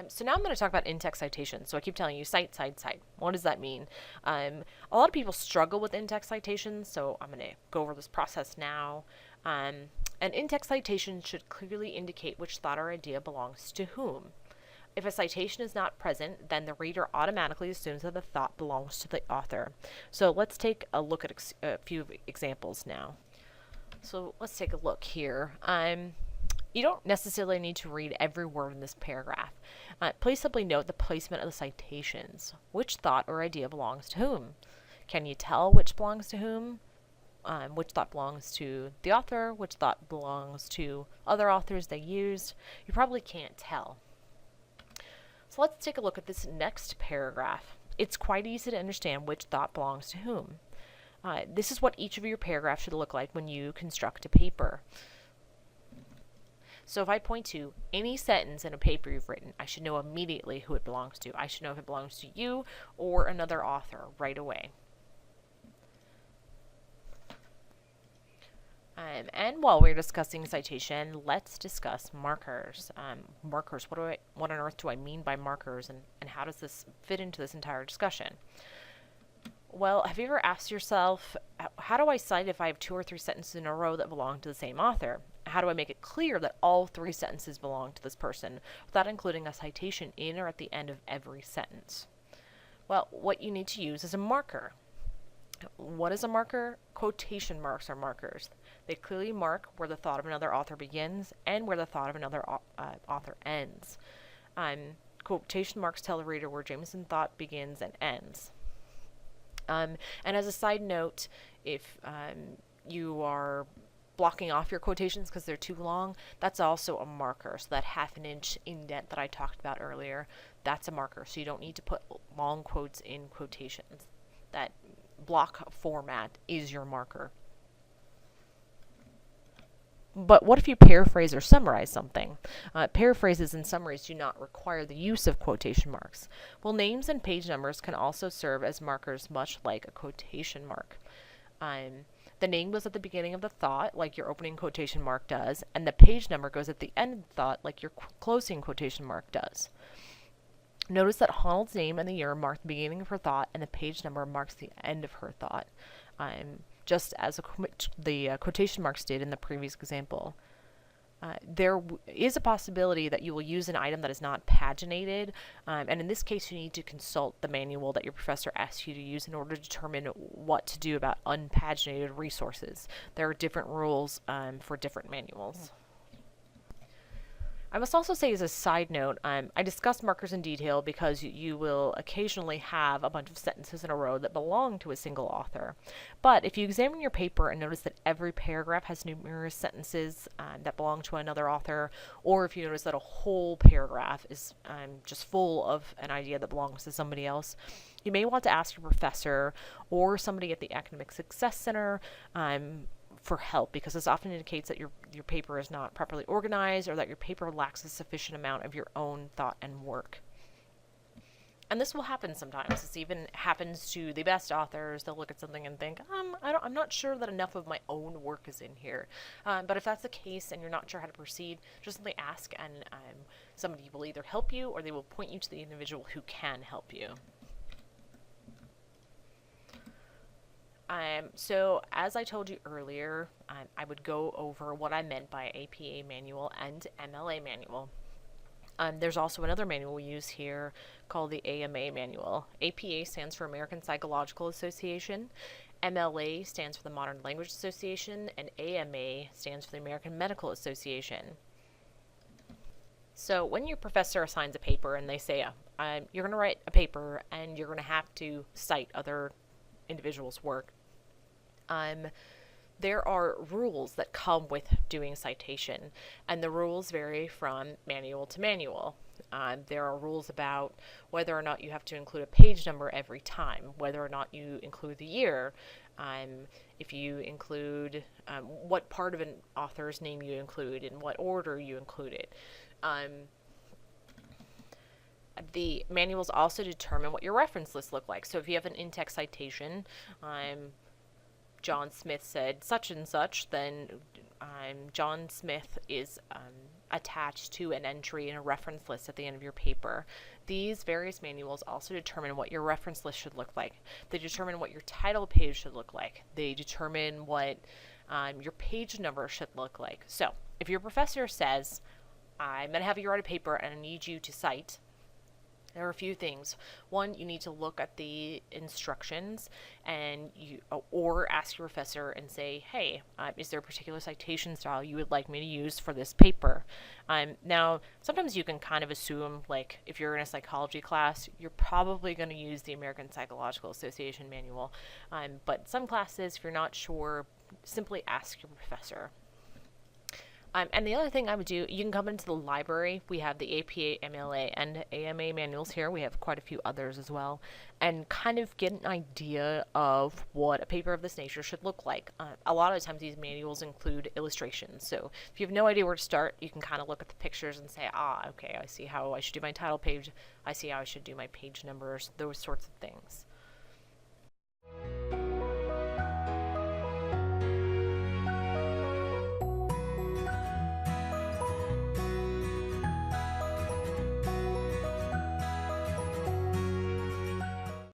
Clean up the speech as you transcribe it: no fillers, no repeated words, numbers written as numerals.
So now I'm going to talk about in-text citation. So I keep telling you cite, cite, cite. What does that mean? A lot of people struggle with in-text citations, so I'm going to go over this process now. An in-text citation should clearly indicate which thought or idea belongs to whom. If a citation is not present, then the reader automatically assumes that the thought belongs to the author. So let's take a look at a few examples now. So let's take a look here. You don't necessarily need to read every word in this paragraph. Please simply note the placement of the citations. Which thought or idea belongs to whom? Can you tell which belongs to whom? Which thought belongs to the author? Which thought belongs to other authors they used? You probably can't tell. So let's take a look at this next paragraph. It's quite easy to understand which thought belongs to whom. This is what each of your paragraphs should look like when you construct a paper. So if I point to any sentence in a paper you've written, I should know immediately who it belongs to. I should know if it belongs to you or another author right away. And while we're discussing citation, let's discuss markers. Markers, what on earth do I mean by markers, and how does this fit into this entire discussion? Well, have you ever asked yourself, how do I cite if I have 2 or 3 sentences in a row that belong to the same author? How do I make it clear that all 3 sentences belong to this person without including a citation in or at the end of every sentence? Well, what you need to use is a marker. What is a marker? Quotation marks are markers. They clearly mark where the thought of another author begins and where the thought of another author ends. Quotation marks tell the reader where Jameson's thought begins and ends. And as a side note, if you are blocking off your quotations because they're too long, that's also a marker. So that 1/2 inch indent that I talked about earlier, that's a marker. So you don't need to put long quotes in quotations. That block format is your marker. But what if you paraphrase or summarize something? Paraphrases and summaries do not require the use of quotation marks. Well, names and page numbers can also serve as markers, much like a quotation mark. The name goes at the beginning of the thought, like your opening quotation mark does, and the page number goes at the end of the thought, like your closing quotation mark does. Notice that Honnold's name and the year mark the beginning of her thought, and the page number marks the end of her thought, just as the quotation marks did in the previous example. There is a possibility that you will use an item that is not paginated, and in this case you need to consult the manual that your professor asks you to use in order to determine what to do about unpaginated resources. There are different rules for different manuals. I must also say, as a side note, I discussed markers in detail because you will occasionally have a bunch of sentences in a row that belong to a single author. But if you examine your paper and notice that every paragraph has numerous sentences that belong to another author, or if you notice that a whole paragraph is just full of an idea that belongs to somebody else, you may want to ask your professor or somebody at the Academic Success Center for help, because this often indicates that your paper is not properly organized or that your paper lacks a sufficient amount of your own thought and work. And this will happen sometimes. This even happens to the best authors. They'll look at something and think, I'm not sure that enough of my own work is in here. But if that's the case and you're not sure how to proceed, just simply ask, and somebody will either help you or they will point you to the individual who can help you. So as I told you earlier, I would go over what I meant by APA manual and MLA manual. There's also another manual we use here called the AMA manual. APA stands for American Psychological Association, MLA stands for the Modern Language Association, and AMA stands for the American Medical Association. So when your professor assigns a paper and they say, you're going to write a paper and you're going to have to cite other individual's work, there are rules that come with doing citation, and the rules vary from manual to manual. There are rules about whether or not you have to include a page number every time, whether or not you include the year, if you include what part of an author's name you include, in what order you include it. The manuals also determine what your reference lists look like. So if you have an in-text citation, John Smith said such and such, then John Smith is attached to an entry in a reference list at the end of your paper. These various manuals also determine what your reference list should look like. They determine what your title page should look like. They determine what your page number should look like. So if your professor says, I'm going to have you write a paper and I need you to cite, there are a few things. One, you need to look at the instructions and or ask your professor and say, hey, is there a particular citation style you would like me to use for this paper? Now, sometimes you can kind of assume, like, if you're in a psychology class, you're probably going to use the American Psychological Association manual. But some classes, if you're not sure, simply ask your professor. And the other thing I would do, you can come into the library. We have the APA, MLA, and AMA manuals here. We have quite a few others as well. And kind of get an idea of what a paper of this nature should look like. A lot of times these manuals include illustrations. So if you have no idea where to start, you can kind of look at the pictures and say, okay, I see how I should do my title page. I see how I should do my page numbers, those sorts of things.